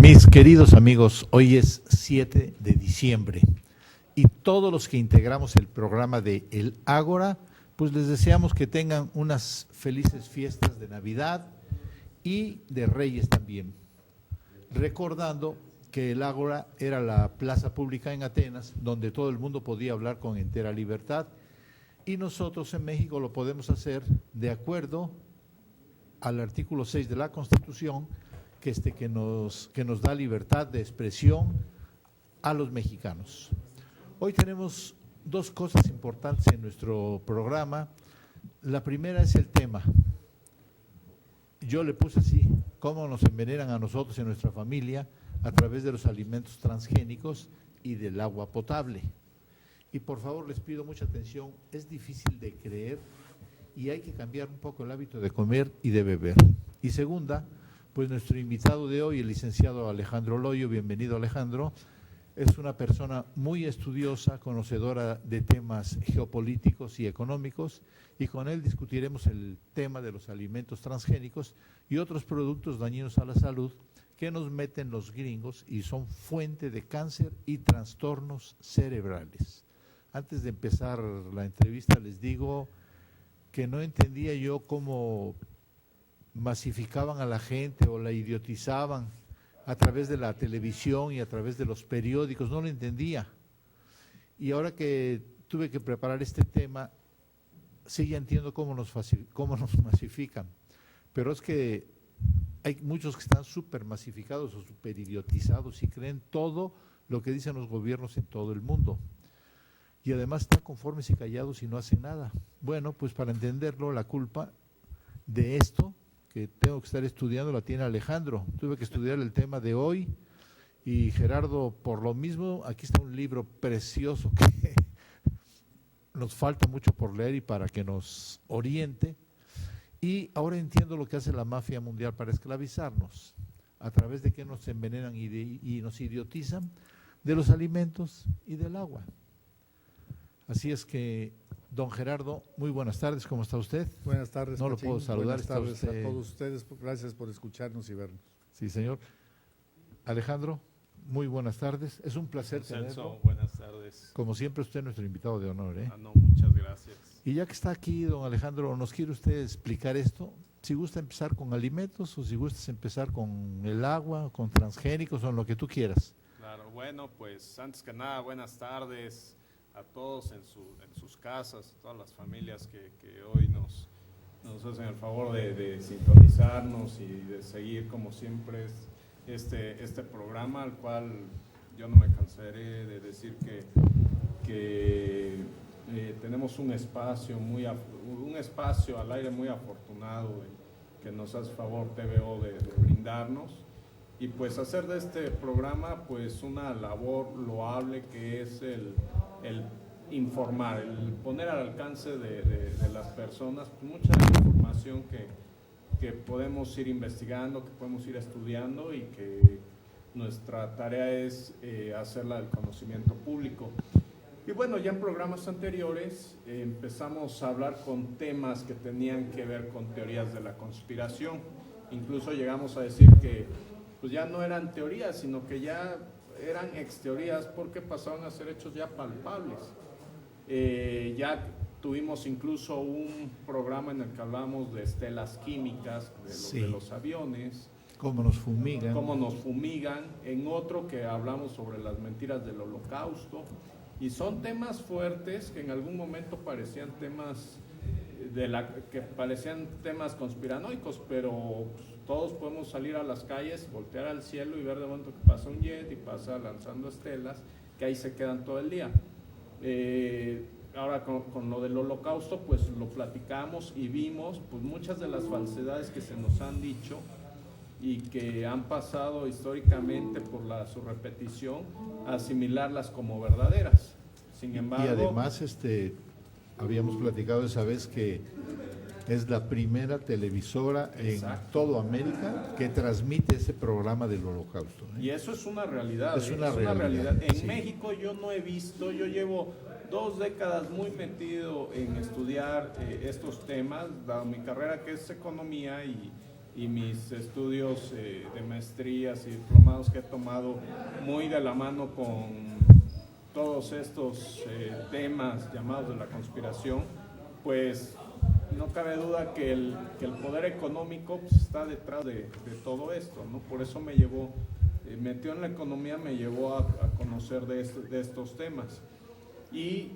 Mis queridos amigos, hoy es 7 de diciembre y todos los que integramos el programa de El Ágora, pues les deseamos que tengan unas felices fiestas de Navidad y de Reyes también. Recordando que el Ágora era la plaza pública en Atenas, donde todo el mundo podía hablar con entera libertad, y nosotros en México lo podemos hacer de acuerdo al artículo 6 de la Constitución, que nos da libertad de expresión a los mexicanos. Hoy tenemos dos cosas importantes en nuestro programa. La primera es el tema. Yo le puse así, cómo nos envenenan a nosotros y a nuestra familia a través de los alimentos transgénicos y del agua potable. Y por favor les pido mucha atención, es difícil de creer y hay que cambiar un poco el hábito de comer y de beber. Y segunda, pues nuestro invitado de hoy, el licenciado Alejandro Loyo, bienvenido Alejandro, es una persona muy estudiosa, conocedora de temas geopolíticos y económicos, y con él discutiremos el tema de los alimentos transgénicos y otros productos dañinos a la salud que nos meten los gringos y son fuente de cáncer y trastornos cerebrales. Antes de empezar la entrevista les digo que no entendía yo cómo masificaban a la gente o la idiotizaban a través de la televisión y a través de los periódicos, no lo entendía. Y ahora que tuve que preparar este tema, sí ya entiendo cómo nos masifican, pero es que hay muchos que están súper masificados o súper idiotizados y creen todo lo que dicen los gobiernos en todo el mundo. Y además están conformes y callados y no hacen nada. Bueno, pues para entenderlo, la culpa de esto que tengo que estar estudiando la tiene Alejandro. Tuve que estudiar el tema de hoy y Gerardo por lo mismo. Aquí está un libro precioso que nos falta mucho por leer y para que nos oriente. Y ahora entiendo lo que hace la mafia mundial para esclavizarnos, a través de que nos envenenan y nos idiotizan de los alimentos y del agua. Así es que, don Gerardo, muy buenas tardes, ¿cómo está usted? Buenas tardes, no Pachín. Lo puedo saludar. Buenas tardes a todos ustedes, gracias por escucharnos y vernos. Sí, señor. Alejandro, muy buenas tardes, es un placer tenerlo. Buenas tardes. Como siempre, usted es nuestro invitado de honor, ¿eh? No, muchas gracias. Y ya que está aquí, don Alejandro, ¿nos quiere usted explicar esto? Si gusta empezar con alimentos o si gusta empezar con el agua, con transgénicos o en lo que tú quieras. Claro, bueno, pues antes que nada, buenas tardes a todos en sus casas, a todas las familias que hoy nos hacen el favor de sintonizarnos y de seguir como siempre este programa, al cual yo no me cansaré de decir que tenemos un espacio al aire muy afortunado que nos hace favor TVO de brindarnos, y pues hacer de este programa pues una labor loable que es el informar, el poner al alcance de las personas mucha información que podemos ir investigando, que podemos ir estudiando y que nuestra tarea es hacerla del conocimiento público. Y bueno, ya en programas anteriores empezamos a hablar con temas que tenían que ver con teorías de la conspiración. Incluso llegamos a decir que pues ya no eran teorías, sino que ya eran exteorías porque pasaban a ser hechos ya palpables. Ya tuvimos incluso un programa en el que hablamos de estelas químicas de los aviones. Cómo nos fumigan. Cómo nos fumigan. En otro que hablamos sobre las mentiras del Holocausto. Y son temas fuertes que en algún momento parecían temas conspiranoicos, pero todos podemos salir a las calles, voltear al cielo y ver de momento que pasa un jet y pasa lanzando estelas, que ahí se quedan todo el día. Ahora con lo del Holocausto, pues lo platicamos y vimos pues muchas de las falsedades que se nos han dicho y que han pasado históricamente por su repetición, asimilarlas como verdaderas. Sin embargo, y además habíamos platicado esa vez que es la primera televisora en toda América que transmite ese programa del Holocausto, ¿eh? Y eso es una realidad. Es una realidad. En México yo no he visto, yo llevo 2 décadas muy metido en estudiar estos temas, dado mi carrera que es economía y y mis estudios de maestrías y diplomados que he tomado muy de la mano con todos estos temas llamados de la conspiración, pues no cabe duda que el poder económico pues, está detrás de todo esto, ¿no? Por eso me llevó, metió en la economía, me llevó a conocer de estos temas. Y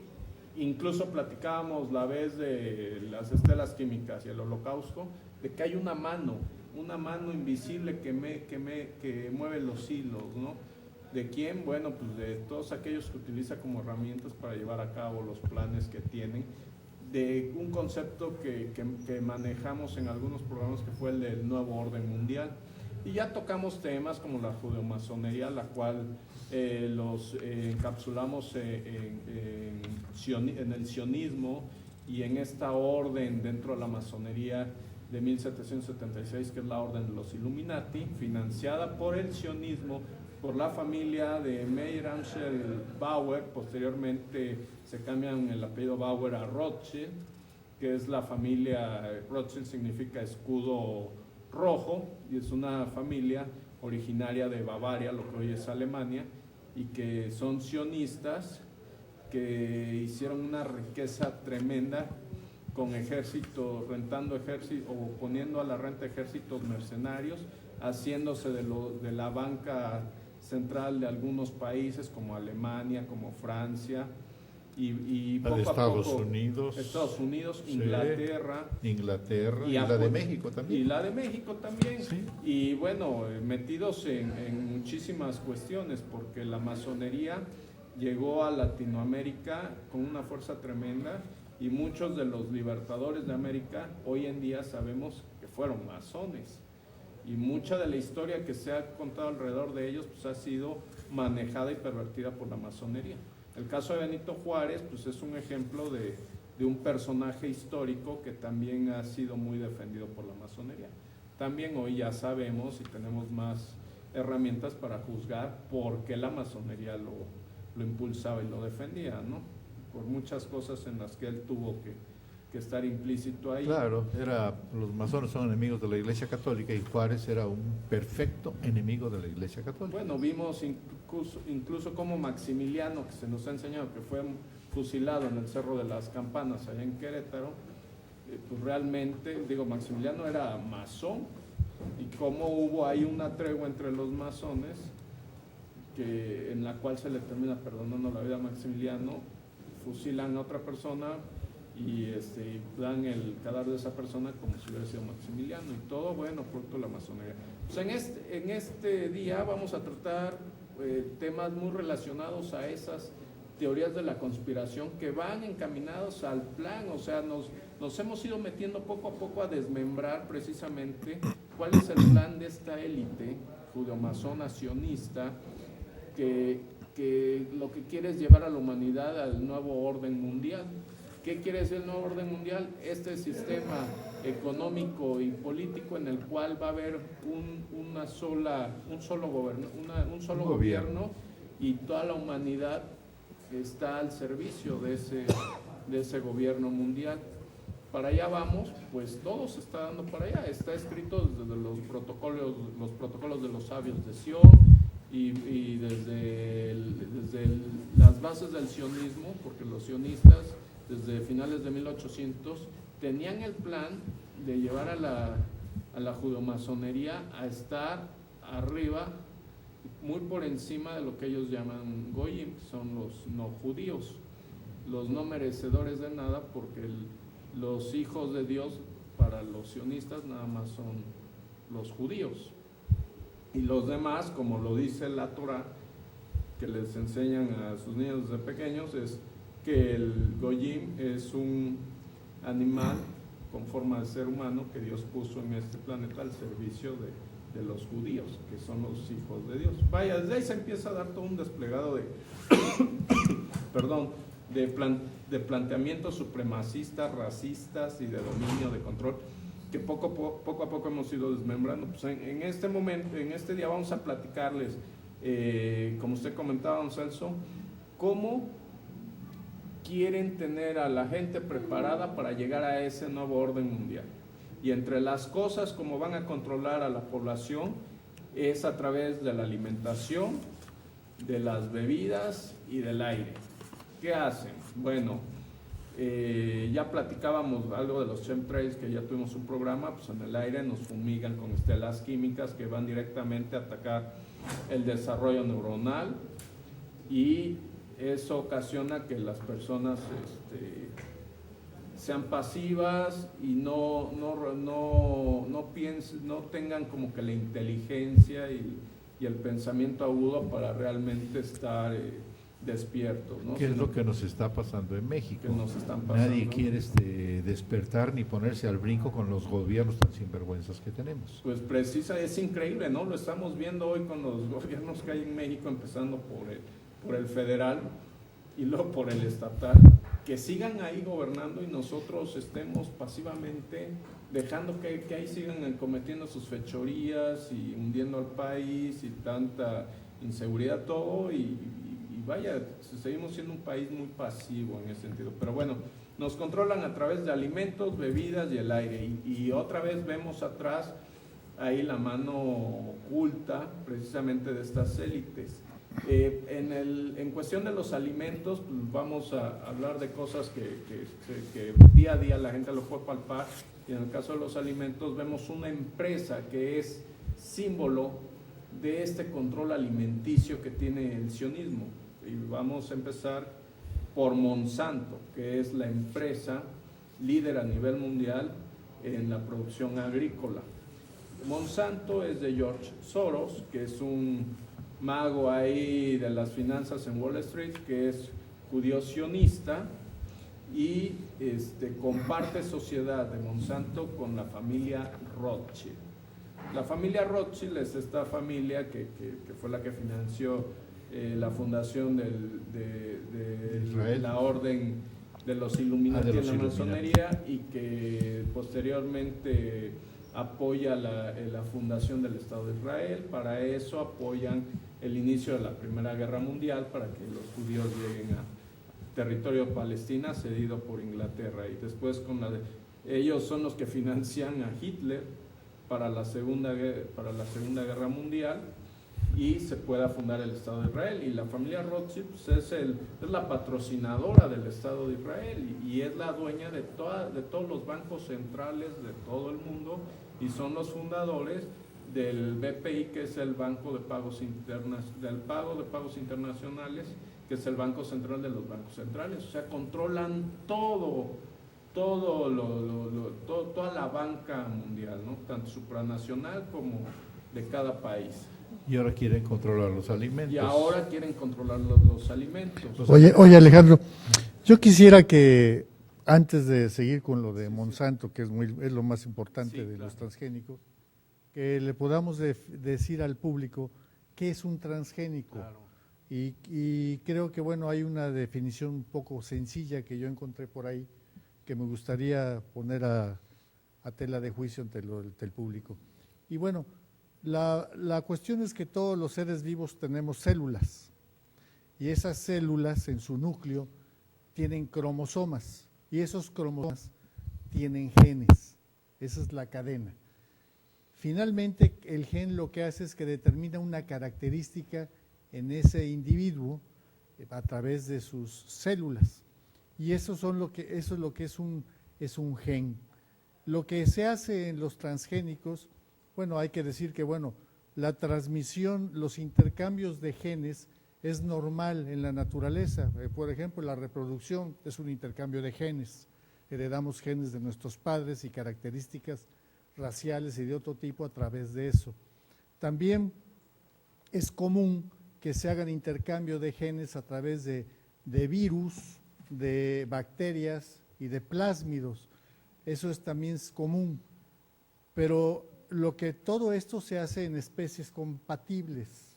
incluso platicábamos la vez de las estelas químicas y el holocausto, de que hay una mano invisible que mueve los hilos, ¿no? ¿De quién? Bueno, pues de todos aquellos que utiliza como herramientas para llevar a cabo los planes que tienen, de un concepto que manejamos en algunos programas que fue el del nuevo orden mundial. Y ya tocamos temas como la judeomasonería, la cual los encapsulamos en el sionismo y en esta orden dentro de la masonería de 1776, que es la orden de los Illuminati, financiada por el sionismo, por la familia de Meyer Amschel Bauer. Posteriormente se cambian el apellido Bauer a Rothschild, que es la familia, Rothschild significa escudo rojo, y es una familia originaria de Bavaria, lo que hoy es Alemania, y que son sionistas, que hicieron una riqueza tremenda con ejército, rentando ejército o poniendo a la renta ejércitos mercenarios, haciéndose de la banca central de algunos países como Alemania, como Francia, y poco a Estados poco Estados Unidos, sí, Inglaterra y la de México también. Y la de México también. Sí. Y bueno, metidos en muchísimas cuestiones, porque la masonería llegó a Latinoamérica con una fuerza tremenda, y muchos de los libertadores de América hoy en día sabemos que fueron masones. Y mucha de la historia que se ha contado alrededor de ellos pues ha sido manejada y pervertida por la masonería. El caso de Benito Juárez pues es un ejemplo de un personaje histórico que también ha sido muy defendido por la masonería. También hoy ya sabemos y tenemos más herramientas para juzgar por qué la masonería lo impulsaba y lo defendía, ¿no? Por muchas cosas en las que él tuvo que estar implícito ahí. Claro, los masones son enemigos de la Iglesia Católica, y Juárez era un perfecto enemigo de la Iglesia Católica. Bueno, vimos incluso como Maximiliano, que se nos ha enseñado que fue fusilado en el Cerro de las Campanas, allá en Querétaro, pues realmente, Maximiliano era masón, y cómo hubo ahí una tregua entre los masones, en la cual se le termina perdonando la vida a Maximiliano, fusilan a otra persona y dan el cadáver de esa persona como si hubiera sido Maximiliano, y todo, bueno, producto de la masonería. Pues en este día vamos a tratar temas muy relacionados a esas teorías de la conspiración que van encaminados al plan. O sea, nos hemos ido metiendo poco a poco a desmembrar precisamente cuál es el plan de esta élite judeomasona sionista que lo que quiere es llevar a la humanidad al nuevo orden mundial. ¿Qué quiere decir el nuevo orden mundial? Este sistema económico y político en el cual va a haber un solo gobierno, y toda la humanidad está al servicio de ese gobierno mundial. Para allá vamos, pues todo se está dando para allá. Está escrito desde los protocolos de los sabios de Sion, y desde las bases del sionismo, porque los sionistas desde finales de 1800 tenían el plan de llevar a la judeomasonería a estar arriba, muy por encima de lo que ellos llaman goyim, son los no judíos, los no merecedores de nada, porque los hijos de Dios para los sionistas nada más son los judíos, y los demás, como lo dice la Torá, que les enseñan a sus niños desde pequeños, es que el goyim es un animal con forma de ser humano que Dios puso en este planeta al servicio de los judíos, que son los hijos de Dios. Vaya, desde ahí se empieza a dar todo un desplegado de planteamientos supremacistas, racistas y de dominio, de control, que poco a poco hemos ido desmembrando. Pues en este momento, en este día vamos a platicarles, como usted comentaba, don Celso, cómo quieren tener a la gente preparada para llegar a ese nuevo orden mundial. Y entre las cosas como van a controlar a la población es a través de la alimentación, de las bebidas y del aire. ¿Qué hacen? Bueno, ya platicábamos algo de los chemtrails, que ya tuvimos un programa. Pues en el aire nos fumigan con estelas químicas que van directamente a atacar el desarrollo neuronal, y eso ocasiona que las personas sean pasivas y no piensen, no tengan como que la inteligencia y el pensamiento agudo para realmente estar despiertos, ¿no? ¿Qué es lo que nos está pasando en México? Que nos están pasando. Nadie quiere despertar ni ponerse al brinco con los gobiernos tan sinvergüenzas que tenemos. Pues es increíble, ¿no? Lo estamos viendo hoy con los gobiernos que hay en México, empezando por el federal y luego por el estatal, que sigan ahí gobernando y nosotros estemos pasivamente dejando que ahí sigan cometiendo sus fechorías y hundiendo al país y tanta inseguridad, todo, y vaya, seguimos siendo un país muy pasivo en ese sentido. Pero bueno, nos controlan a través de alimentos, bebidas y el aire, y otra vez vemos atrás ahí la mano oculta precisamente de estas élites. En cuestión de los alimentos, pues vamos a hablar de cosas que día a día la gente lo puede palpar, y en el caso de los alimentos vemos una empresa que es símbolo de este control alimenticio que tiene el sionismo. Y vamos a empezar por Monsanto, que es la empresa líder a nivel mundial en la producción agrícola. Monsanto es de George Soros, que es un mago ahí de las finanzas en Wall Street, que es judío sionista, y comparte sociedad de Monsanto con la familia Rothschild. La familia Rothschild es esta familia que fue la que financió la fundación de la orden de los Illuminati en la masonería, y que posteriormente apoya la fundación del Estado de Israel. Para eso apoyan el inicio de la Primera Guerra Mundial, para que los judíos lleguen a territorio palestina cedido por Inglaterra, y después ellos son los que financian a Hitler para la Segunda Guerra Mundial, y se pueda fundar el Estado de Israel. Y la familia Rothschild pues, es la patrocinadora del Estado de Israel, y es la dueña de todos los bancos centrales de todo el mundo, y son los fundadores del BPI, que es el Banco de Pagos Internacionales, que es el Banco Central de los bancos centrales. O sea, controlan toda la banca mundial, ¿no? Tanto supranacional como de cada país. Y ahora quieren controlar los alimentos. Y ahora quieren controlar los alimentos. Oye Alejandro, yo quisiera que antes de seguir con lo de Monsanto, que es lo más importante de los transgénicos, que le podamos decir al público qué es un transgénico. Claro. Y creo que bueno, hay una definición un poco sencilla que yo encontré por ahí, que me gustaría poner a tela de juicio ante el público. Y bueno, la cuestión es que todos los seres vivos tenemos células, y esas células en su núcleo tienen cromosomas, y esos cromosomas tienen genes. Esa es la cadena. Finalmente, el gen lo que hace es que determina una característica en ese individuo a través de sus células, y eso es lo que es un gen. Lo que se hace en los transgénicos, bueno, hay que decir que bueno, la transmisión, los intercambios de genes es normal en la naturaleza. Por ejemplo, la reproducción es un intercambio de genes. Heredamos genes de nuestros padres y características raciales y de otro tipo a través de eso. También es común que se hagan intercambio de genes a través de virus, de bacterias y de plásmidos. Eso también es común, pero todo esto se hace en especies compatibles.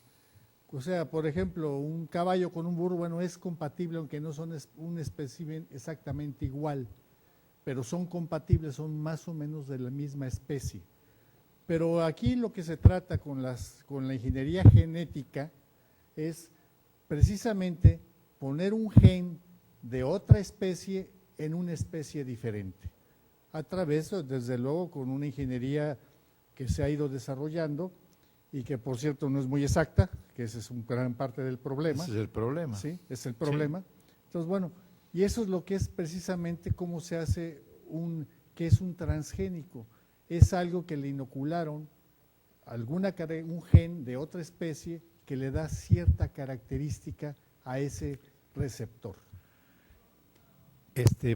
O sea, por ejemplo, un caballo con un burro, bueno, es compatible, aunque no son un espécimen exactamente igual, pero son compatibles, son más o menos de la misma especie. Pero aquí lo que se trata con la ingeniería genética es precisamente poner un gen de otra especie en una especie diferente. a través, desde luego, con una ingeniería que se ha ido desarrollando y que, por cierto, no es muy exacta, que ese es un gran parte del problema. Ese es el problema. Sí, es el problema. Entonces, bueno, y eso es lo que es precisamente cómo se hace que es un transgénico. Es algo que le inocularon un gen de otra especie que le da cierta característica a ese receptor.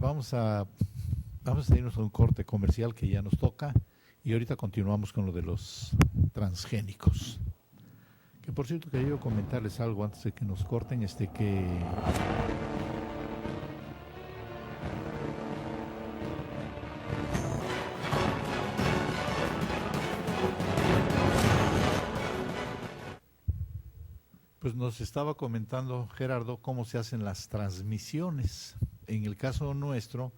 Vamos a irnos a un corte comercial que ya nos toca y ahorita continuamos con lo de los transgénicos. Que por cierto quería yo comentarles algo antes de que nos corten, que pues nos estaba comentando Gerardo cómo se hacen las transmisiones. En el caso nuestro,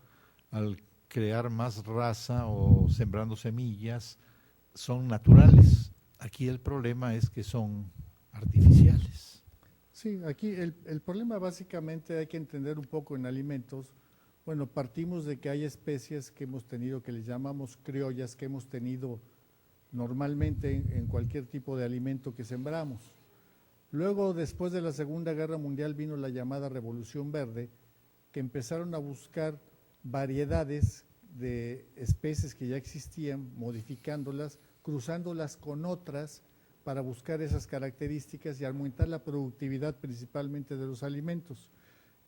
al crear más raza o sembrando semillas, son naturales. Aquí el problema es que son artificiales. Sí, aquí el problema básicamente hay que entender un poco en alimentos. Bueno, partimos de que hay especies que hemos tenido, que les llamamos criollas, que hemos tenido normalmente en cualquier tipo de alimento que sembramos. Luego, después de la Segunda Guerra Mundial, vino la llamada Revolución Verde, que empezaron a buscar variedades de especies que ya existían, modificándolas, cruzándolas con otras para buscar esas características y aumentar la productividad principalmente de los alimentos.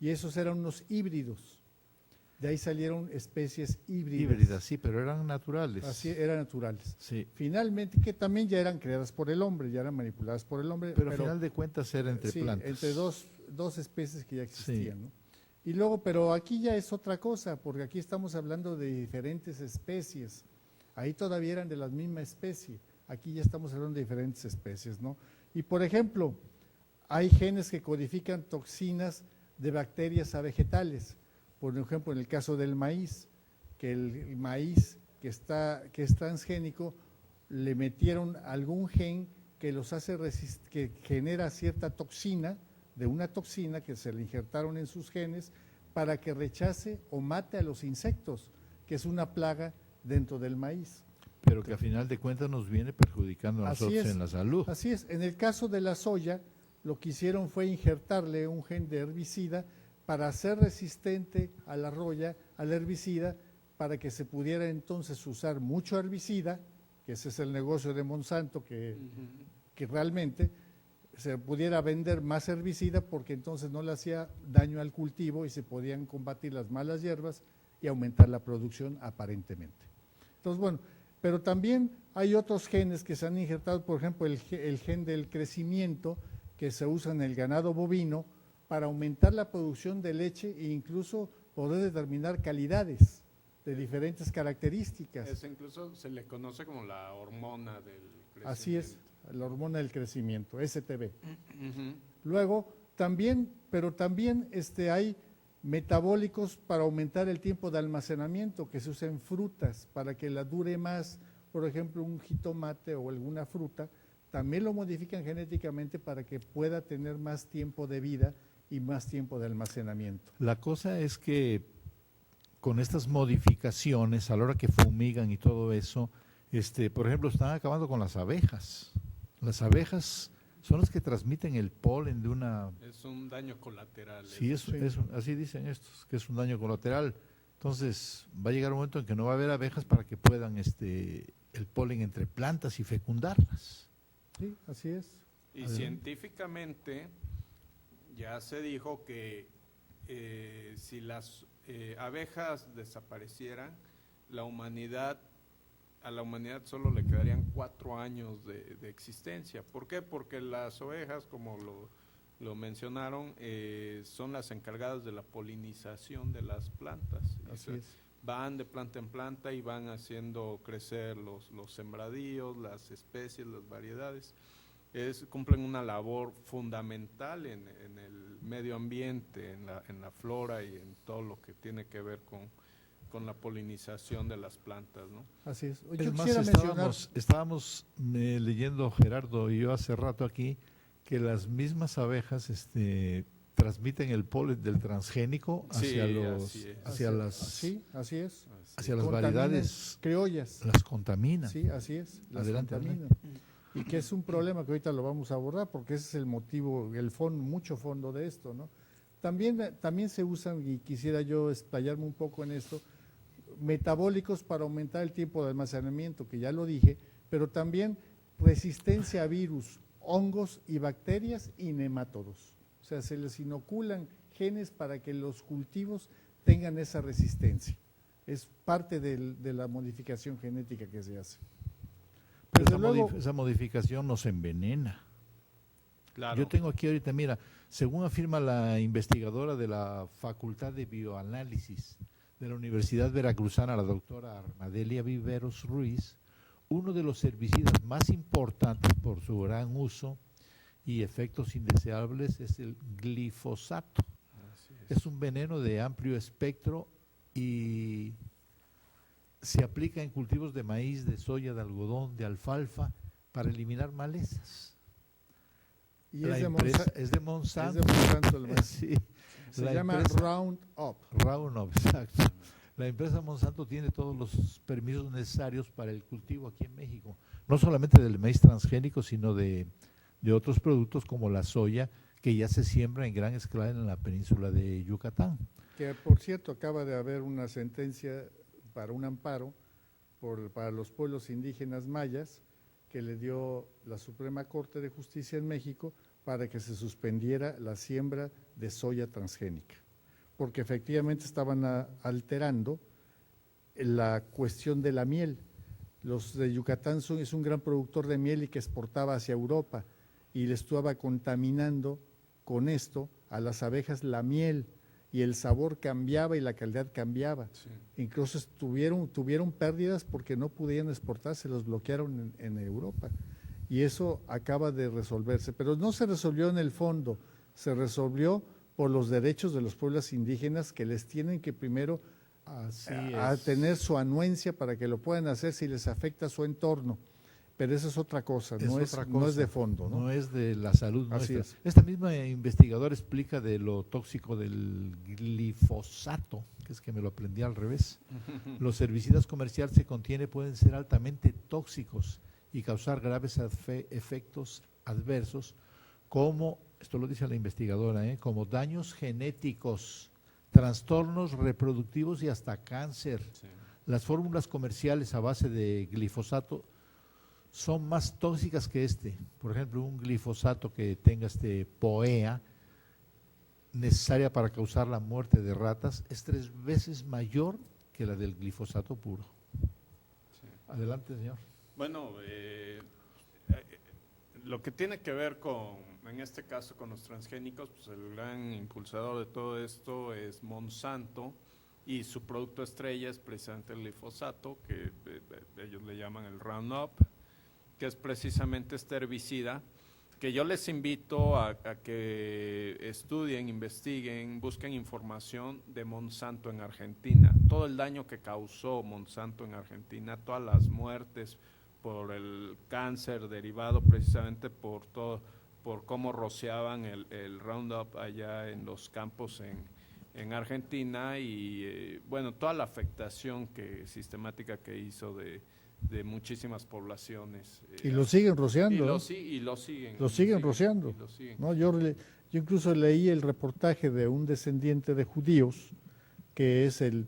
Y esos eran unos híbridos. De ahí salieron especies híbridas. Híbridas, sí, pero eran naturales. Así, eran naturales. Sí. Finalmente, que también ya eran creadas por el hombre, ya eran manipuladas por el hombre. Pero al final de cuentas era entre sí, plantas. entre dos especies que ya existían, Sí. ¿no? Y luego, pero aquí ya es otra cosa, porque aquí estamos hablando de diferentes especies. Ahí todavía eran de la misma especie. Aquí ya estamos hablando de diferentes especies, ¿no? Y por ejemplo, hay genes que codifican toxinas de bacterias a vegetales. Por ejemplo, en el caso del maíz, que el maíz que es transgénico, le metieron algún gen que los hace que genera cierta toxina, de una toxina que se le injertaron en sus genes para que rechace o mate a los insectos, que es una plaga dentro del maíz. Pero que a final de cuentas nos viene perjudicando a nosotros en la salud. Así es. En el caso de la soya, lo que hicieron fue injertarle un gen de herbicida para hacer resistente a la roya, al herbicida, para que se pudiera entonces usar mucho herbicida, que ese es el negocio de Monsanto, que realmente se pudiera vender más herbicida porque entonces no le hacía daño al cultivo y se podían combatir las malas hierbas y aumentar la producción aparentemente. Entonces, bueno, pero también hay otros genes que se han injertado, por ejemplo, el gen del crecimiento que se usa en el ganado bovino para aumentar la producción de leche e incluso poder determinar calidades de diferentes características. Eso incluso se le conoce como la hormona del crecimiento. Así es, la hormona del crecimiento, STB. Luego, también hay metabólicos para aumentar el tiempo de almacenamiento que se usa en frutas para que la dure más. Por ejemplo, un jitomate o alguna fruta, también lo modifican genéticamente para que pueda tener más tiempo de vida y más tiempo de almacenamiento. La cosa es que con estas modificaciones, a la hora que fumigan y todo eso, por ejemplo, están acabando con las abejas. Las abejas son las que transmiten el polen de una... Es un daño colateral. Sí, así dicen estos, que es un daño colateral. Entonces, va a llegar un momento en que no va a haber abejas para que puedan el polen entre plantas y fecundarlas. Sí, así es. Y científicamente ya se dijo que si las abejas desaparecieran, a la humanidad solo le quedarían 4 años de existencia. ¿Por qué? Porque las ovejas, como lo mencionaron, son las encargadas de la polinización de las plantas. Así es. Van de planta en planta y van haciendo crecer los sembradíos, las especies, las variedades. Cumplen una labor fundamental en el medio ambiente, en la flora y en todo lo que tiene que ver con la polinización de las plantas, ¿no? Así es. Yo Es más, quisiera mencionar, estábamos leyendo, Gerardo y yo hace rato aquí, que las mismas abejas transmiten el polen del transgénico hacia Sí, los, así es. hacia las, Sí, así es. hacia las Contaminan variedades, criollas. las contaminan. Sí, así es. Las Adelante, contaminan. Y que es un problema que ahorita lo vamos a abordar porque ese es el motivo, el fondo, mucho fondo de esto, ¿no? También se usan, y quisiera yo explayarme un poco en esto, metabólicos para aumentar el tiempo de almacenamiento, que ya lo dije, pero también resistencia a virus, hongos y bacterias y nemátodos. O sea, se les inoculan genes para que los cultivos tengan esa resistencia. Es parte de la modificación genética que se hace. Pero Desde luego, esa modificación nos envenena. Claro. Yo tengo aquí ahorita, mira, según afirma la investigadora de la Facultad de Bioanálisis de la Universidad Veracruzana, la doctora Armadelia Viveros Ruiz, uno de los herbicidas más importantes por su gran uso y efectos indeseables es el glifosato. Así es. Es un veneno de amplio espectro y se aplica en cultivos de maíz, de soya, de algodón, de alfalfa para eliminar malezas. y La es de, empresa Monsa- es de Monsanto. es de Monsanto el maíz. Sí, Se la llama empresa- Roundup. Roundup, exacto. La empresa Monsanto tiene todos los permisos necesarios para el cultivo aquí en México, no solamente del maíz transgénico, sino de otros productos como la soya, que ya se siembra en gran escala en la península de Yucatán. Que por cierto acaba de haber una sentencia para un amparo para los pueblos indígenas mayas que le dio la Suprema Corte de Justicia en México para que se suspendiera la siembra de soya transgénica, porque efectivamente estaban alterando la cuestión de la miel. Los de Yucatán es un gran productor de miel y que exportaba hacia Europa y le estaba contaminando con esto a las abejas la miel y el sabor cambiaba y la calidad cambiaba. Sí. Incluso tuvieron pérdidas porque no podían exportar, se los bloquearon en Europa. Y eso acaba de resolverse, pero no se resolvió en el fondo, se resolvió por los derechos de los pueblos indígenas que les tienen que primero Así a tener su anuencia para que lo puedan hacer si les afecta su entorno. Pero eso es otra cosa, no es de fondo, ¿no? No es de la salud Así nuestra. es. Esta misma investigadora explica de lo tóxico del glifosato, que es que me lo aprendí al revés. Los herbicidas comerciales que contiene pueden ser altamente tóxicos y causar graves efectos adversos como, esto lo dice la investigadora, como daños genéticos, trastornos reproductivos y hasta cáncer. Sí. Las fórmulas comerciales a base de glifosato son más tóxicas que Por ejemplo, un glifosato que tenga POEA, necesaria para causar la muerte de ratas, es 3 veces mayor que la del glifosato puro. Sí. Adelante, señor. Bueno, lo que tiene que ver en este caso con los transgénicos, pues el gran impulsador de todo esto es Monsanto y su producto estrella es precisamente el glifosato, que ellos le llaman el Roundup, que es precisamente este herbicida, que yo les invito a que estudien, investiguen, busquen información de Monsanto en Argentina, todo el daño que causó Monsanto en Argentina, todas las muertes por el cáncer derivado precisamente por cómo rociaban el Roundup allá en los campos en Argentina y bueno, toda la afectación sistemática que hizo de muchísimas poblaciones. Y lo siguen rociando. Y ¿no? lo siguen. Lo siguen rociando. Y lo siguen. ¿No? Yo incluso leí el reportaje de un descendiente de judíos, que es el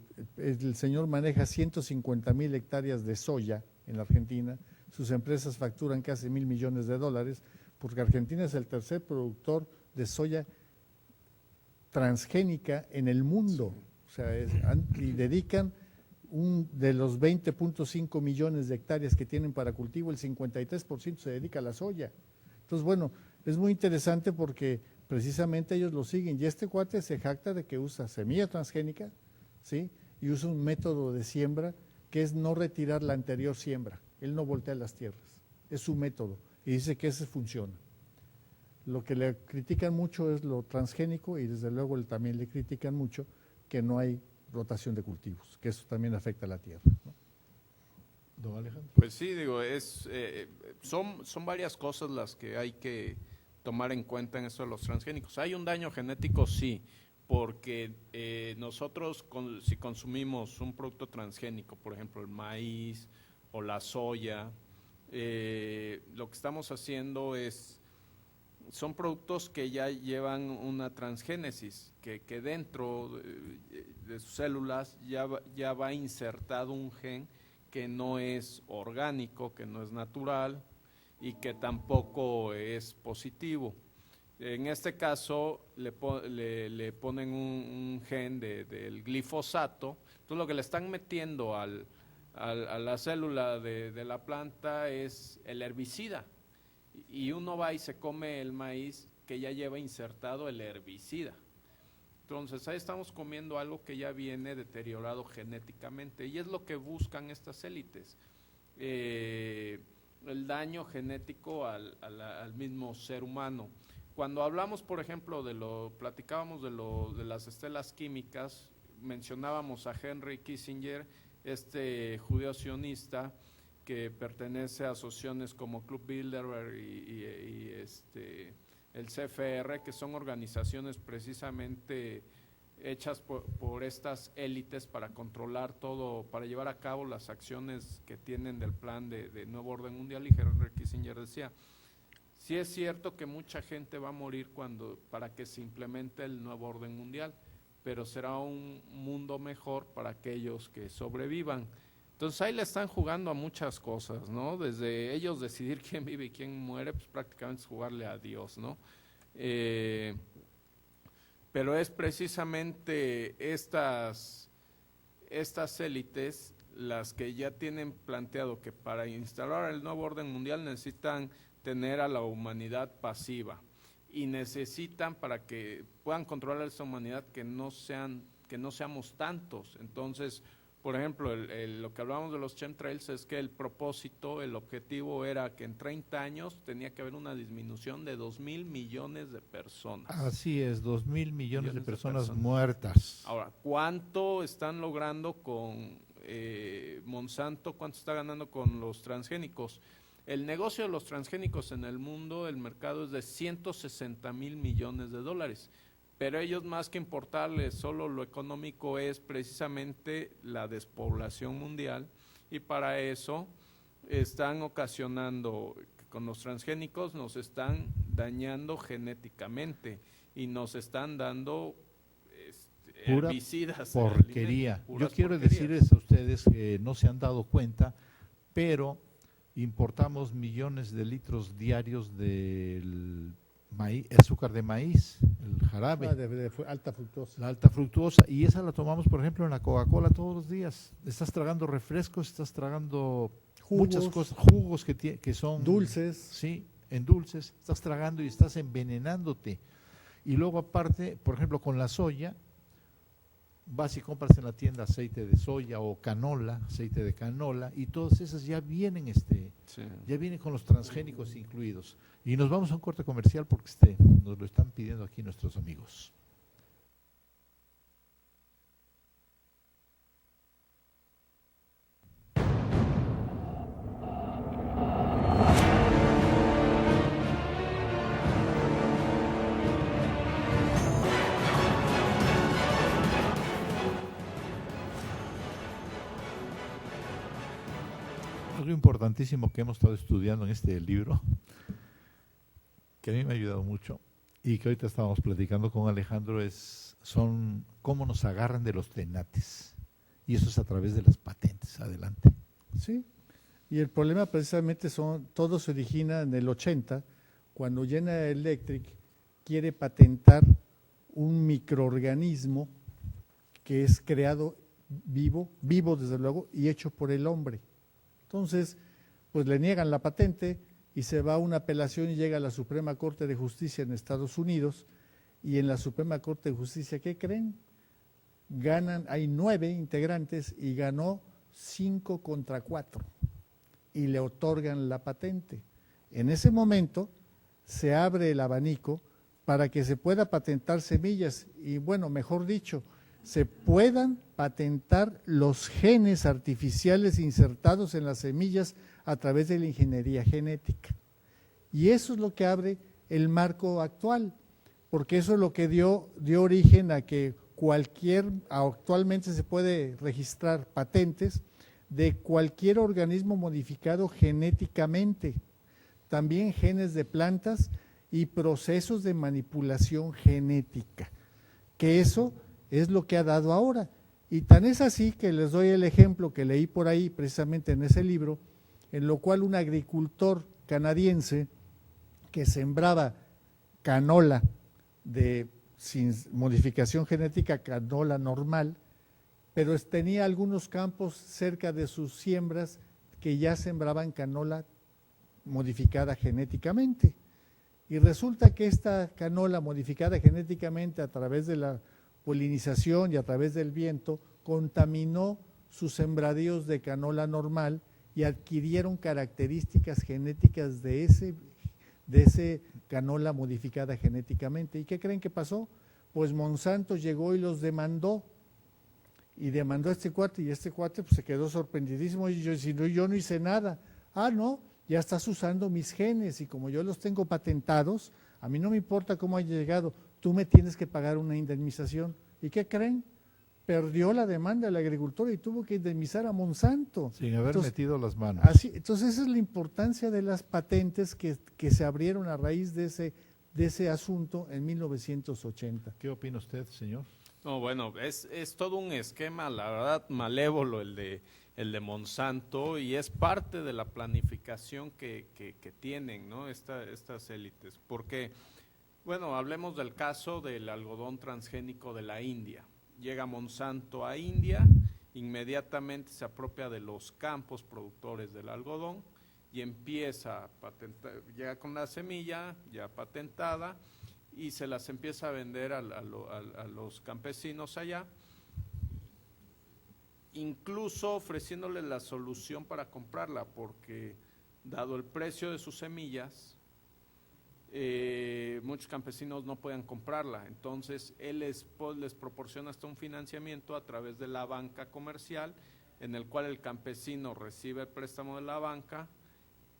señor maneja 150,000 hectáreas de soya en la Argentina, sus empresas facturan casi $1,000 millones, porque Argentina es el tercer productor de soya transgénica en el mundo. O sea, y dedican de los 20.5 millones de hectáreas que tienen para cultivo, el 53% se dedica a la soya. Entonces, bueno, es muy interesante porque precisamente ellos lo siguen. Y este cuate se jacta de que usa semilla transgénica, ¿sí? Y usa un método de siembra que es no retirar la anterior siembra. Él no voltea las tierras. Es su método. Y dice que ese funciona. Lo que le critican mucho es lo transgénico y desde luego también le critican mucho que no hay rotación de cultivos, que eso también afecta a la tierra, ¿no? Don Alejandro. Pues sí, digo, son varias cosas las que hay que tomar en cuenta en esto de los transgénicos. ¿Hay un daño genético? Sí, porque nosotros si consumimos un producto transgénico, por ejemplo el maíz o la soya, lo que estamos haciendo son productos que ya llevan una transgénesis, que dentro de sus células ya va insertado un gen que no es orgánico, que no es natural y que tampoco es positivo. En este caso le ponen un gen del glifosato, entonces lo que le están metiendo a la célula de la planta es el herbicida, y uno va y se come el maíz que ya lleva insertado el herbicida. Entonces ahí estamos comiendo algo que ya viene deteriorado genéticamente, y es lo que buscan estas élites, el daño genético al mismo ser humano. Cuando hablamos, por ejemplo, platicábamos de las estelas químicas, mencionábamos a Henry Kissinger, este judío sionista que pertenece a asociaciones como Club Bilderberg y el CFR, que son organizaciones precisamente hechas por estas élites para controlar todo, para llevar a cabo las acciones que tienen del plan de nuevo orden mundial. Y Henry Kissinger decía, sí es cierto que mucha gente va a morir para que se implemente el nuevo orden mundial, pero será un mundo mejor para aquellos que sobrevivan. Entonces ahí le están jugando a muchas cosas, ¿no? Desde ellos decidir quién vive y quién muere, pues prácticamente es jugarle a Dios, ¿no? Pero es precisamente estas élites las que ya tienen planteado que para instalar el nuevo orden mundial necesitan tener a la humanidad pasiva, y necesitan, para que puedan controlar a esta humanidad, que no seamos tantos. Entonces, por ejemplo, lo que hablábamos de los chemtrails es que el objetivo era que en 30 años tenía que haber una disminución de 2,000 millones de personas. Así es, 2,000 millones de personas muertas. Ahora, ¿cuánto están logrando con Monsanto? ¿Cuánto está ganando con los transgénicos? El negocio de los transgénicos en el mundo, el mercado es de 160,000 millones de dólares. Pero ellos, más que importarles solo lo económico, es precisamente la despoblación mundial, y para eso están ocasionando, con los transgénicos nos están dañando genéticamente y nos están dando herbicidas. Porquería. Yo quiero decirles a ustedes que no se han dado cuenta, pero importamos millones de litros diarios del maíz, azúcar de maíz, el jarabe, de alta fructosa. la alta fructuosa, y esa la tomamos, por ejemplo, en la Coca-Cola todos los días. Estás tragando refrescos, estás tragando muchas cosas, jugos que son dulces. Sí, en dulces, estás tragando y estás envenenándote. Y luego aparte, por ejemplo, con la soya, vas y compras en la tienda aceite de soya o canola, aceite de canola, y todas esas ya vienen ya vienen con los transgénicos incluidos. Y nos vamos a un corte comercial porque nos lo están pidiendo aquí nuestros amigos. Algo importantísimo que hemos estado estudiando en este libro, que a mí me ha ayudado mucho y que ahorita estábamos platicando con Alejandro, son cómo nos agarran de los tenates, y eso es a través de las patentes. Adelante. Sí, y el problema precisamente todo se origina en el 80, cuando General Electric quiere patentar un microorganismo que es creado vivo desde luego, y hecho por el hombre. Entonces, pues le niegan la patente y se va a una apelación y llega a la Suprema Corte de Justicia en Estados Unidos, y en la Suprema Corte de Justicia, ¿qué creen? Hay 9 integrantes y ganó 5 contra 4 y le otorgan la patente. En ese momento se abre el abanico para que se pueda patentar semillas y, bueno, mejor dicho, se puedan patentar los genes artificiales insertados en las semillas a través de la ingeniería genética. Y eso es lo que abre el marco actual, porque eso es lo que dio origen a que actualmente se puede registrar patentes de cualquier organismo modificado genéticamente, también genes de plantas y procesos de manipulación genética, que eso es lo que ha dado ahora. Y tan es así que les doy el ejemplo que leí por ahí, precisamente en ese libro, en lo cual un agricultor canadiense que sembraba canola sin modificación genética, canola normal, pero tenía algunos campos cerca de sus siembras que ya sembraban canola modificada genéticamente. Y resulta que esta canola modificada genéticamente a través de la polinización y a través del viento contaminó sus sembradíos de canola normal y adquirieron características genéticas de ese canola modificada genéticamente. ¿Y qué creen que pasó? Pues Monsanto llegó y los demandó. Y demandó a este cuate, y este cuate pues, se quedó sorprendidísimo. Y yo no hice nada. Ah, no, ya estás usando mis genes, y como yo los tengo patentados, a mí no me importa cómo haya llegado, tú me tienes que pagar una indemnización. ¿Y qué creen? Perdió la demanda el agricultor y tuvo que indemnizar a Monsanto. Sin haber metido las manos. Entonces esa es la importancia de las patentes que se abrieron a raíz de ese asunto en 1980. ¿Qué opina usted, señor? No, bueno, es todo un esquema, la verdad, malévolo el de Monsanto, y es parte de la planificación que tienen, ¿no? Estas élites. Porque, bueno, hablemos del caso del algodón transgénico de la India. Llega Monsanto a India, inmediatamente se apropia de los campos productores del algodón y empieza a patentar, llega con la semilla ya patentada y se las empieza a vender a los campesinos allá, incluso ofreciéndoles la solución para comprarla, porque dado el precio de sus semillas, muchos campesinos no podían comprarla. Entonces él les proporciona hasta un financiamiento a través de la banca comercial, en el cual el campesino recibe el préstamo de la banca,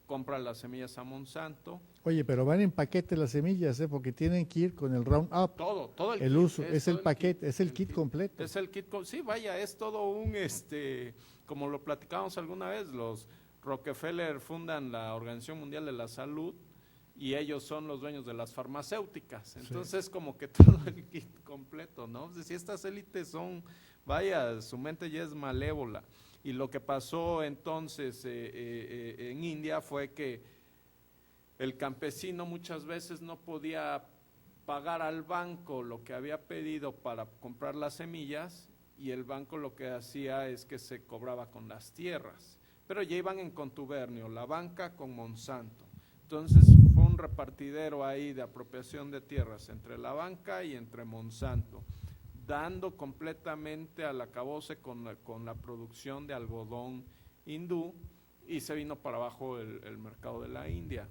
compra las semillas a Monsanto. Oye, pero van en paquete las semillas, porque tienen que ir con el Roundup. Todo el kit, uso, es el paquete, es el kit completo. Es el kit, sí, vaya, es todo un, como lo platicábamos alguna vez, los Rockefeller fundan la Organización Mundial de la Salud y ellos son los dueños de las farmacéuticas. Entonces, sí, como que todo el kit completo, ¿no? Si estas élites son, vaya, su mente ya es malévola. Y lo que pasó entonces en India fue que el campesino muchas veces no podía pagar al banco lo que había pedido para comprar las semillas, y el banco lo que hacía es que se cobraba con las tierras. Pero ya iban en contubernio, la banca con Monsanto. Entonces fue un repartidero ahí de apropiación de tierras entre la banca y entre Monsanto, dando completamente al acabose con la producción de algodón hindú, y se vino para abajo el mercado de la India.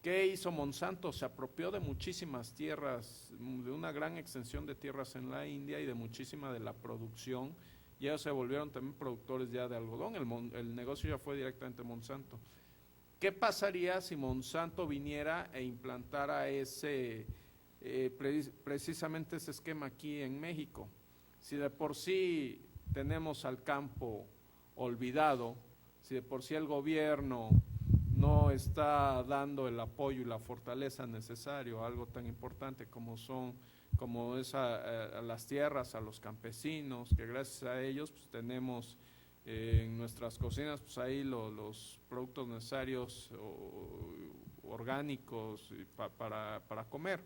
¿Qué hizo Monsanto? Se apropió de muchísimas tierras, de una gran extensión de tierras en la India y de muchísima de la producción, y ellos se volvieron también productores ya de algodón. El negocio ya fue directamente Monsanto. ¿Qué pasaría si Monsanto viniera e implantara precisamente ese esquema aquí en México? Si de por sí tenemos al campo olvidado, si de por sí el gobierno no está dando el apoyo y la fortaleza necesario a algo tan importante como es a las tierras, a los campesinos, que gracias a ellos pues tenemos en nuestras cocinas pues ahí los productos necesarios orgánicos para comer.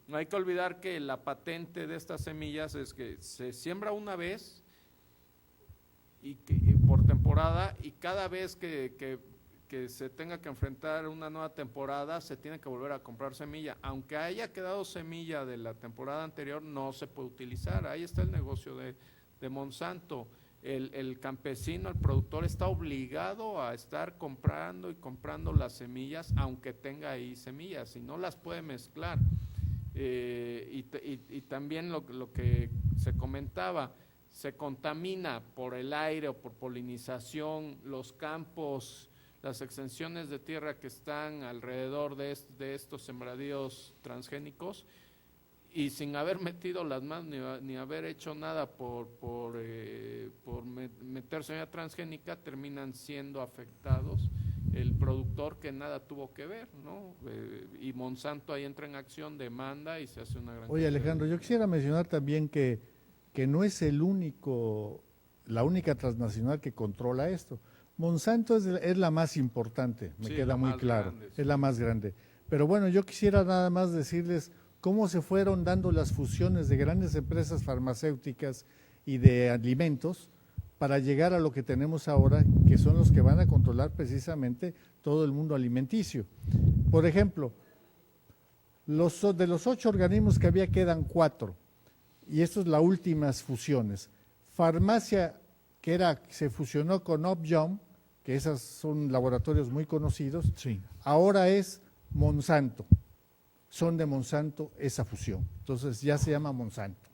No hay que olvidar que la patente de estas semillas es que se siembra una vez y por temporada, y cada vez que se tenga que enfrentar una nueva temporada se tiene que volver a comprar semilla. Aunque haya quedado semilla de la temporada anterior, no se puede utilizar. Ahí está el negocio de Monsanto. El campesino, el productor está obligado a estar comprando y comprando las semillas, aunque tenga ahí semillas, y no las puede mezclar. Y también lo que se comentaba, se contamina por el aire o por polinización los campos las extensiones de tierra que están alrededor de estos sembradíos transgénicos, y sin haber metido las manos ni haber hecho nada por meter semilla transgénica, terminan siendo afectados el productor que nada tuvo que ver, ¿no? Y Monsanto ahí entra en acción, demanda y se hace una gran... Oye, Alejandro, yo quisiera mencionar también que no es la única transnacional que controla esto. Monsanto es la más importante, me queda muy claro, grande, sí. es la más grande. Pero bueno, yo quisiera nada más decirles cómo se fueron dando las fusiones de grandes empresas farmacéuticas y de alimentos para llegar a lo que tenemos ahora, que son los que van a controlar precisamente todo el mundo alimenticio. Por ejemplo, de los 8 organismos que había quedan 4, y esto es las últimas fusiones. Farmacia, se fusionó con Upjohn, que esos son laboratorios muy conocidos, Sí. ahora es Monsanto. Son de Monsanto esa fusión, entonces ya se llama Monsanto.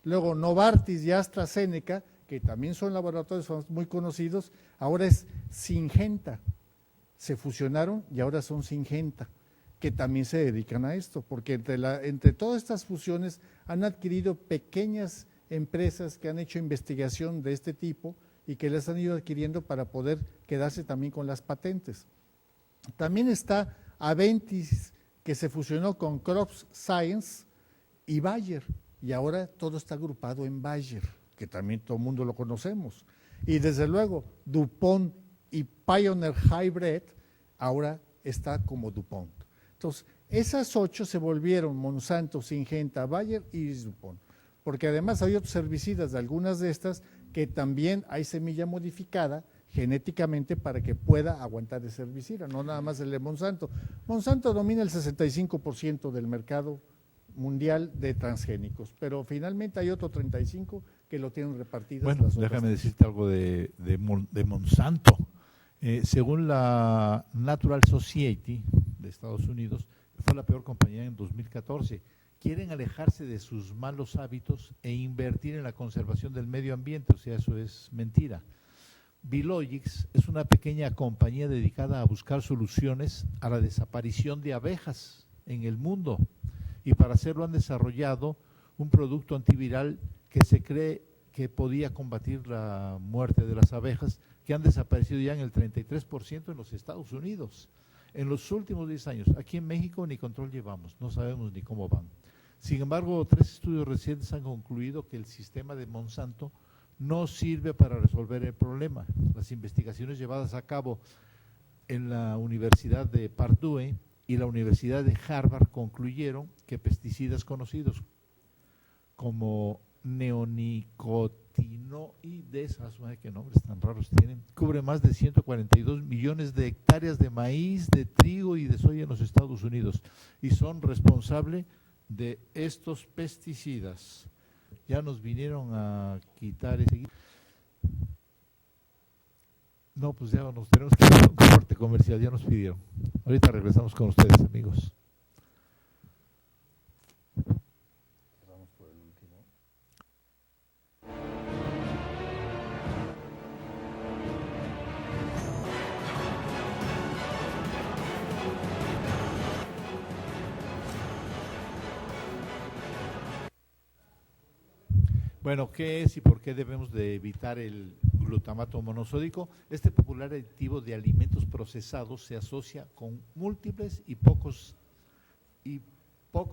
Luego Novartis y AstraZeneca, que también son laboratorios muy conocidos, ahora es Syngenta. Se fusionaron y ahora son Syngenta, que también se dedican a esto, porque entre todas estas fusiones han adquirido pequeñas empresas que han hecho investigación de este tipo y que las han ido adquiriendo para poder quedarse también con las patentes. También está Aventis, que se fusionó con Crop Science y Bayer, y ahora todo está agrupado en Bayer, que también todo el mundo lo conocemos. Y desde luego, DuPont y Pioneer Hybrid ahora está como DuPont. Entonces, esas 8 se volvieron Monsanto, Syngenta, Bayer y DuPont, porque además hay otros herbicidas de algunas de estas que también hay semilla modificada genéticamente para que pueda aguantar ese herbicida, no nada más el de Monsanto. Monsanto domina el 65% del mercado mundial de transgénicos, pero finalmente hay otro 35% que lo tienen repartido. Bueno, déjame decirte algo de Monsanto. Según la Natural Society de Estados Unidos, fue la peor compañía en 2014. Quieren alejarse de sus malos hábitos e invertir en la conservación del medio ambiente, o sea, eso es mentira. Biologics es una pequeña compañía dedicada a buscar soluciones a la desaparición de abejas en el mundo, y para hacerlo han desarrollado un producto antiviral que se cree que podía combatir la muerte de las abejas, que han desaparecido ya en el 33% en los Estados Unidos. En los últimos 10 años, aquí en México ni control llevamos, no sabemos ni cómo van. Sin embargo, 3 estudios recientes han concluido que el sistema de Monsanto no sirve para resolver el problema. Las investigaciones llevadas a cabo en la Universidad de Purdue y la Universidad de Harvard concluyeron que pesticidas conocidos como neonicotinoides, qué nombres tan raros tienen, cubren más de 142 millones de hectáreas de maíz, de trigo y de soya en los Estados Unidos, y son responsables de estos pesticidas. Ya nos vinieron a quitar ese... No, pues ya nos tenemos que ir a un corte comercial, ya nos pidieron. Ahorita regresamos con ustedes, amigos. Vamos por el último. Bueno, ¿qué es y por qué debemos de evitar el glutamato monosódico? Este popular aditivo de alimentos procesados se asocia con múltiples y pocos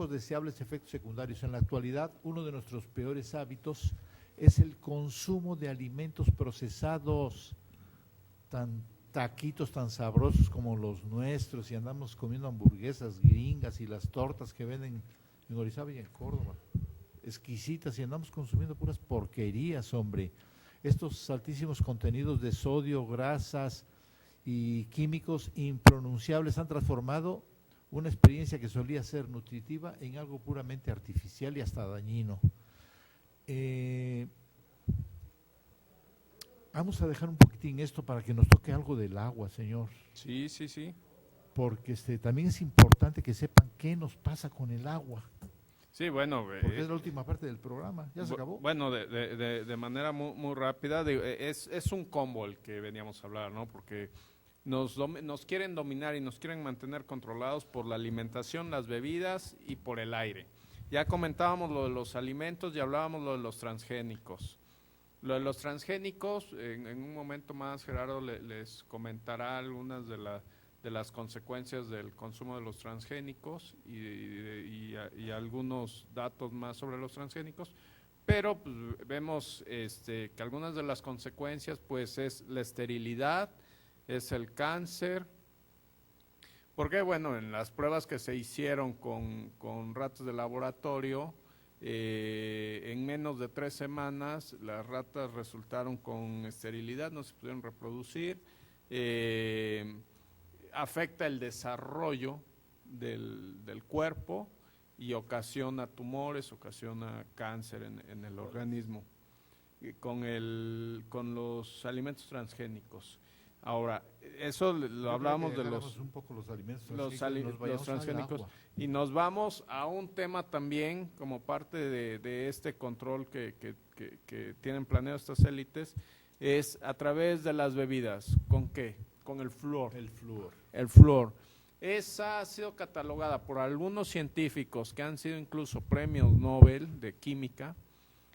deseables efectos secundarios. En la actualidad, uno de nuestros peores hábitos es el consumo de alimentos procesados, taquitos tan sabrosos como los nuestros, y andamos comiendo hamburguesas gringas y las tortas que venden en Orizaba y en Córdoba, exquisitas, y andamos consumiendo puras porquerías, hombre. Estos altísimos contenidos de sodio, grasas y químicos impronunciables han transformado una experiencia que solía ser nutritiva en algo puramente artificial y hasta dañino. Vamos a dejar un poquitín esto para que nos toque algo del agua, señor. Sí, sí, sí. Porque también es importante que sepan qué nos pasa con el agua. Sí, bueno. Porque es la última parte del programa, ya se acabó. Bueno, de manera muy, muy rápida, es un combo el que veníamos a hablar, ¿no? Porque nos quieren dominar y nos quieren mantener controlados por la alimentación, las bebidas y por el aire. Ya comentábamos lo de los alimentos y hablábamos lo de los transgénicos. Lo de los transgénicos, en un momento más Gerardo les comentará algunas de las consecuencias del consumo de los transgénicos y algunos datos más sobre los transgénicos, pero pues, vemos que algunas de las consecuencias pues es la esterilidad, es el cáncer, porque bueno, en las pruebas que se hicieron con ratas de laboratorio, en menos de 3 semanas las ratas resultaron con esterilidad, no se pudieron reproducir, afecta el desarrollo del cuerpo y ocasiona tumores, ocasiona cáncer en el organismo con los alimentos transgénicos. Ahora, eso lo hablamos de un poco los alimentos los transgénicos, transgénicos y nos vamos a un tema también como parte de este control que tienen planeado estas élites, es a través de las bebidas. ¿Con qué? Con el flúor. El flúor. Esa ha sido catalogada por algunos científicos que han sido incluso premios Nobel de química,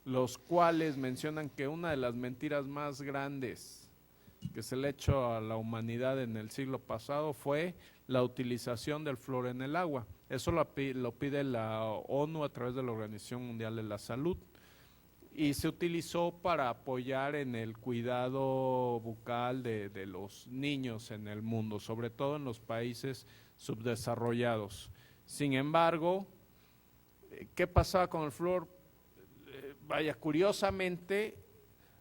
los cuales mencionan que una de las mentiras más grandes que se le ha hecho a la humanidad en el siglo pasado fue la utilización del flúor en el agua. Eso lo pide la ONU a través de la Organización Mundial de la Salud y se utilizó para apoyar en el cuidado bucal de los niños en el mundo, sobre todo en los países subdesarrollados. Sin embargo, ¿qué pasaba con el flúor? Vaya, curiosamente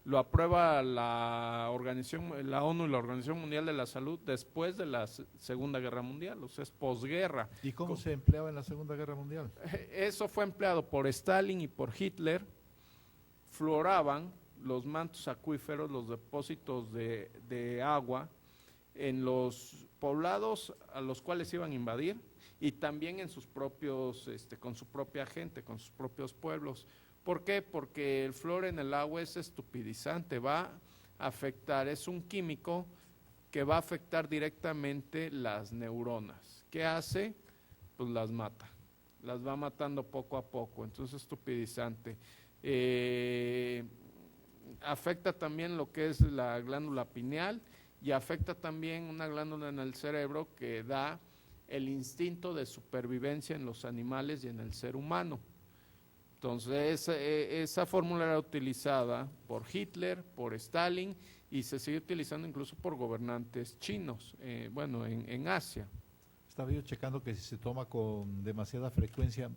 lo aprueba la ONU y la Organización Mundial de la Salud después de la Segunda Guerra Mundial, o sea, es posguerra. ¿Y cómo se empleaba en la Segunda Guerra Mundial? Eso fue empleado por Stalin y por Hitler. Fluoraban los mantos acuíferos, los depósitos de agua en los poblados a los cuales iban a invadir y también en sus propios, con su propia gente, con sus propios pueblos. ¿Por qué? Porque el flúor en el agua es estupidizante, va a afectar, es un químico que va a afectar directamente las neuronas. ¿Qué hace? Pues las mata, las va matando poco a poco, entonces es estupidizante. Afecta también lo que es la glándula pineal y afecta también una glándula en el cerebro que da el instinto de supervivencia en los animales y en el ser humano. Entonces, esa fórmula era utilizada por Hitler, por Stalin y se sigue utilizando incluso por gobernantes chinos, en Asia. Estaba yo checando que si se toma con demasiada frecuencia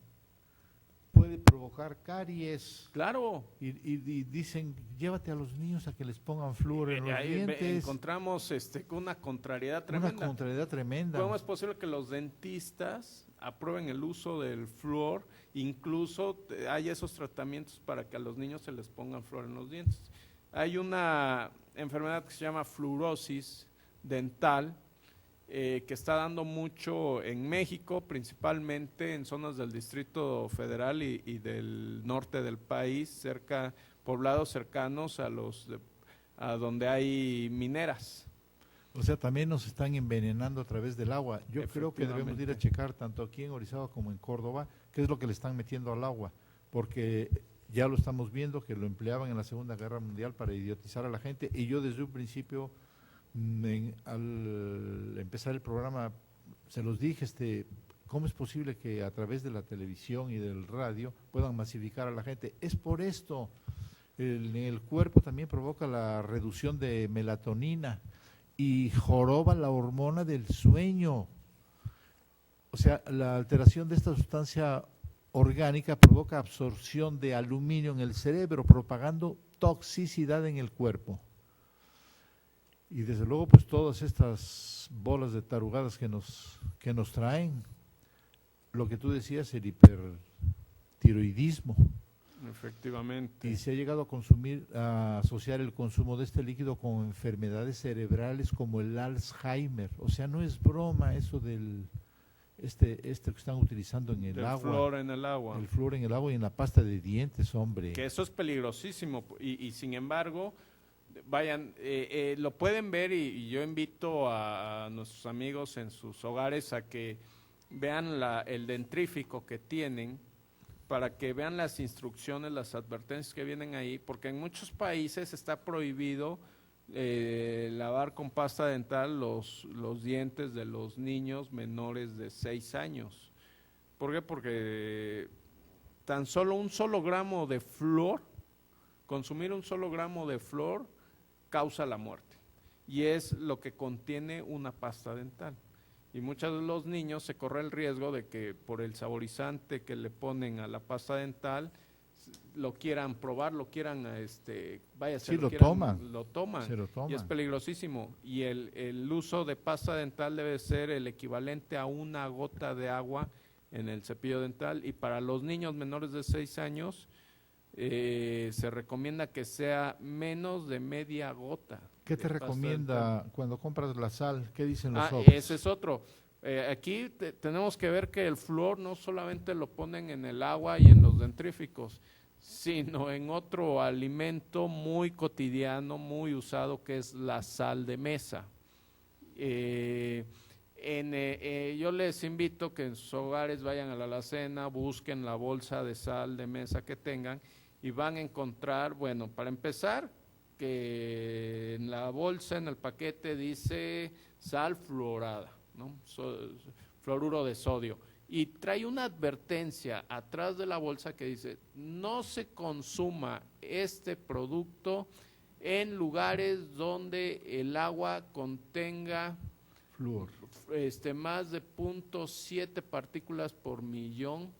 puede provocar caries. Claro. Y dicen, llévate a los niños a que les pongan flúor en los dientes. Encontramos una contrariedad tremenda. Una contrariedad tremenda. ¿Cómo es posible que los dentistas aprueben el uso del flúor? Incluso hay esos tratamientos para que a los niños se les pongan flúor en los dientes. Hay una enfermedad que se llama fluorosis dental, que está dando mucho en México, principalmente en zonas del Distrito Federal y del norte del país, poblados cercanos a donde hay mineras. O sea, también nos están envenenando a través del agua. Yo creo que debemos ir a checar tanto aquí en Orizaba como en Córdoba qué es lo que le están metiendo al agua, porque ya lo estamos viendo que lo empleaban en la Segunda Guerra Mundial para idiotizar a la gente y yo desde un principio al empezar el programa se los dije, ¿cómo es posible que a través de la televisión y del radio puedan masificar a la gente? Es por esto, en el cuerpo también provoca la reducción de melatonina y joroba la hormona del sueño. O sea, la alteración de esta sustancia orgánica provoca absorción de aluminio en el cerebro, propagando toxicidad en el cuerpo. Y desde luego, pues todas estas bolas de tarugadas que nos traen, lo que tú decías, el hipertiroidismo. Efectivamente. Y se ha llegado a asociar el consumo de este líquido con enfermedades cerebrales como el Alzheimer. O sea, no es broma eso del que están utilizando en el agua. El flúor en el agua. El flúor en el agua y en la pasta de dientes, hombre. Que eso es peligrosísimo y sin embargo vayan, lo pueden ver y yo invito a nuestros amigos en sus hogares a que vean el dentrífico que tienen, para que vean las instrucciones, las advertencias que vienen ahí, porque en muchos países está prohibido lavar con pasta dental los dientes de los niños menores de 6 años. ¿Por qué? Porque tan solo un solo gramo de flúor, consumir un solo gramo de flúor causa la muerte, y es lo que contiene una pasta dental. Y muchos de los niños se corre el riesgo de que por el saborizante que le ponen a la pasta dental lo quieran probar, lo quieran, vaya, Sí, lo toman. lo toman, Se lo toman. y es peligrosísimo. Y el uso de pasta dental debe ser el equivalente a una gota de agua en el cepillo dental, y para los niños menores de 6 años se recomienda que sea menos de media gota. ¿Qué te de pasta recomienda dental. cuando compras la sal? ¿Qué dicen los Ah, sobres? ese es otro. Aquí tenemos que ver que el flúor no solamente lo ponen en el agua y en los dentríficos, sino en otro alimento muy cotidiano, muy usado, que es la sal de mesa. Yo les invito que en sus hogares vayan a la alacena, busquen la bolsa de sal de mesa que tengan, y van a encontrar, bueno, para empezar, que en la bolsa, en el paquete, dice sal fluorada, ¿no? Fluoruro de sodio. Y trae una advertencia atrás de la bolsa que dice: no se consuma este producto en lugares donde el agua contenga Flúor. más de 0.7 partículas por millón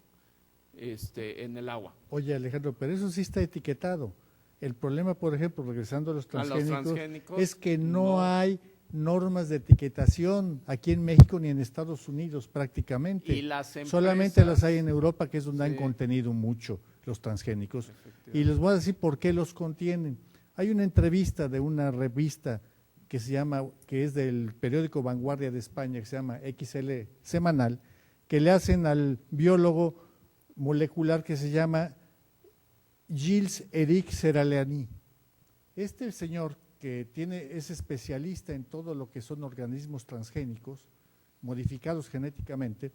en el agua. Oye, Alejandro, pero eso sí está etiquetado. El problema, por ejemplo, regresando a los transgénicos, es que no hay normas de etiquetación aquí en México ni en Estados Unidos prácticamente. Y las empresas, solamente las hay en Europa, que es donde sí, han contenido mucho los transgénicos. Y les voy a decir por qué los contienen. Hay una entrevista de una revista que es del periódico Vanguardia de España, que se llama XL Semanal, que le hacen al biólogo molecular que se llama Gilles-Éric Seralani. Este señor que es especialista en todo lo que son organismos transgénicos, modificados genéticamente,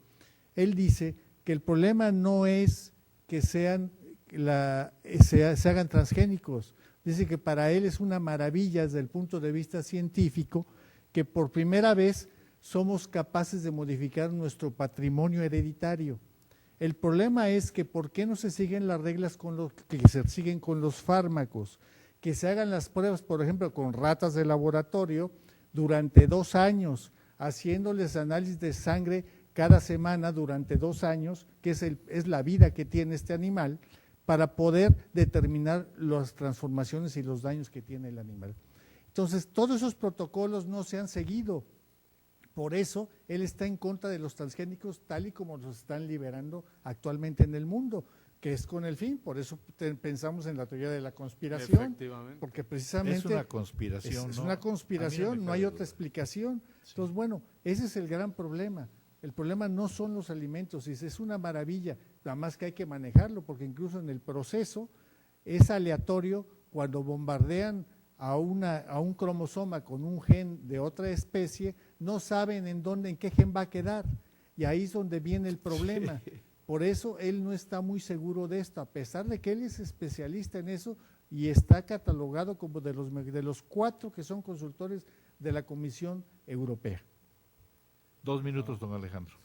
él dice que el problema no es que se hagan transgénicos. Dice que para él es una maravilla desde el punto de vista científico que por primera vez somos capaces de modificar nuestro patrimonio hereditario. El problema es que ¿por qué no se siguen las reglas que se siguen con los fármacos? Que se hagan las pruebas, por ejemplo, con ratas de laboratorio durante 2 años, haciéndoles análisis de sangre cada semana durante 2 años, que es la vida que tiene este animal, para poder determinar las transformaciones y los daños que tiene el animal. Entonces, todos esos protocolos no se han seguido. Por eso, él está en contra de los transgénicos tal y como los están liberando actualmente en el mundo, que es con el fin. Por eso pensamos en la teoría de la conspiración. Efectivamente. Porque precisamente Es una conspiración. es ¿no? una A mí conspiración, me no hay cabe otra duda. explicación. Sí. Entonces, bueno, ese es el gran problema. El problema no son los alimentos, es una maravilla, nada más que hay que manejarlo, porque incluso en el proceso es aleatorio cuando bombardean a un cromosoma con un gen de otra especie, no saben en qué gen va a quedar, y ahí es donde viene el problema. Por eso él no está muy seguro de esto, a pesar de que él es especialista en eso y está catalogado como de los 4 que son consultores de la Comisión Europea. 2 minutos, don Alejandro.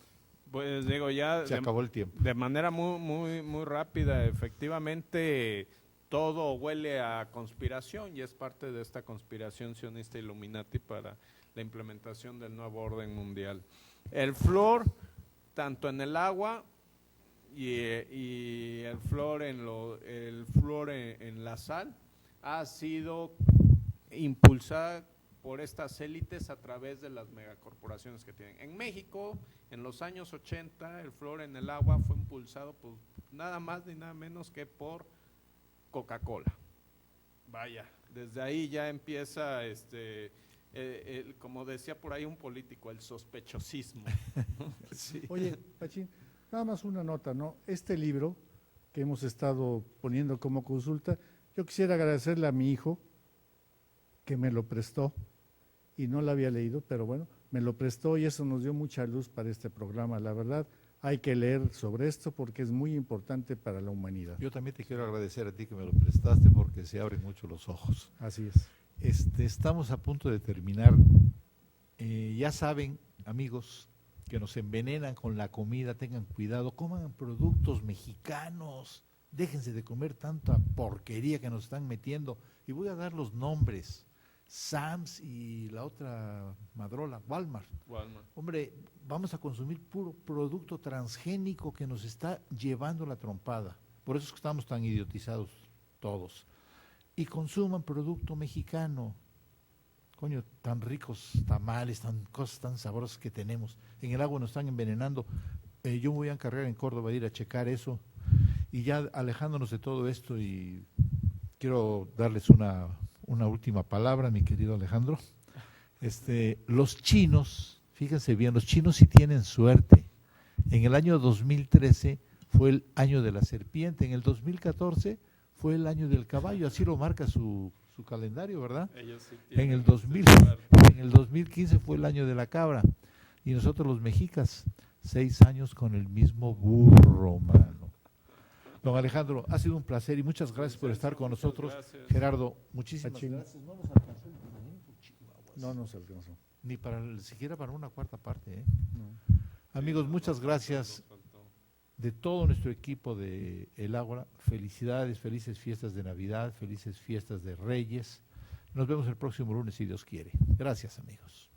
Pues digo, ya Se acabó el tiempo. de manera muy rápida, efectivamente todo huele a conspiración, y es parte de esta conspiración sionista Illuminati para la implementación del nuevo orden mundial. El flúor, tanto en el agua y el flúor en la sal, ha sido impulsada por estas élites a través de las megacorporaciones que tienen. En México, en los años 80, el flúor en el agua fue impulsado por nada más ni nada menos que por Coca-Cola. Vaya, desde ahí ya empieza, como decía por ahí un político, el sospechosismo. Sí. Oye, Pachín, nada más una nota, ¿no? Este libro que hemos estado poniendo como consulta, yo quisiera agradecerle a mi hijo, que me lo prestó y no lo había leído, pero bueno, me lo prestó y eso nos dio mucha luz para este programa. La verdad, hay que leer sobre esto porque es muy importante para la humanidad. Yo también te quiero agradecer a ti que me lo prestaste porque se abren mucho los ojos. Así es. Estamos a punto de terminar. Ya saben, amigos, que nos envenenan con la comida, tengan cuidado, coman productos mexicanos, déjense de comer tanta porquería que nos están metiendo. Y voy a dar los nombres, Sam's y la otra madrola, Walmart. Hombre, vamos a consumir puro producto transgénico que nos está llevando la trompada. Por eso es que estamos tan idiotizados todos. Y consuman producto mexicano. Coño, tan ricos tamales, cosas tan sabrosas que tenemos. En el agua nos están envenenando. Yo me voy a encargar en Córdoba de ir a checar eso. Y ya alejándonos de todo esto, y quiero darles una última palabra, mi querido Alejandro. Los chinos, fíjense bien, los chinos sí tienen suerte. En el año 2013 fue el año de la serpiente, en el 2014 fue el año del caballo, así lo marca su calendario, ¿verdad? Sí En el 2015 fue el año de la cabra, y nosotros los mexicas, 6 años con el mismo burro, mano. Don Alejandro, ha sido un placer y muchas gracias por estar con nosotros. Gracias. Gerardo, muchísimas Achín. gracias. No nos alcanzó el tiempo, chihuahuas. No nos alcanzó. Ni siquiera para una cuarta parte, ¿eh? No. Amigos, muchas gracias de todo nuestro equipo de El Ágora. Felicidades, felices fiestas de Navidad, felices fiestas de Reyes. Nos vemos el próximo lunes si Dios quiere. Gracias, amigos.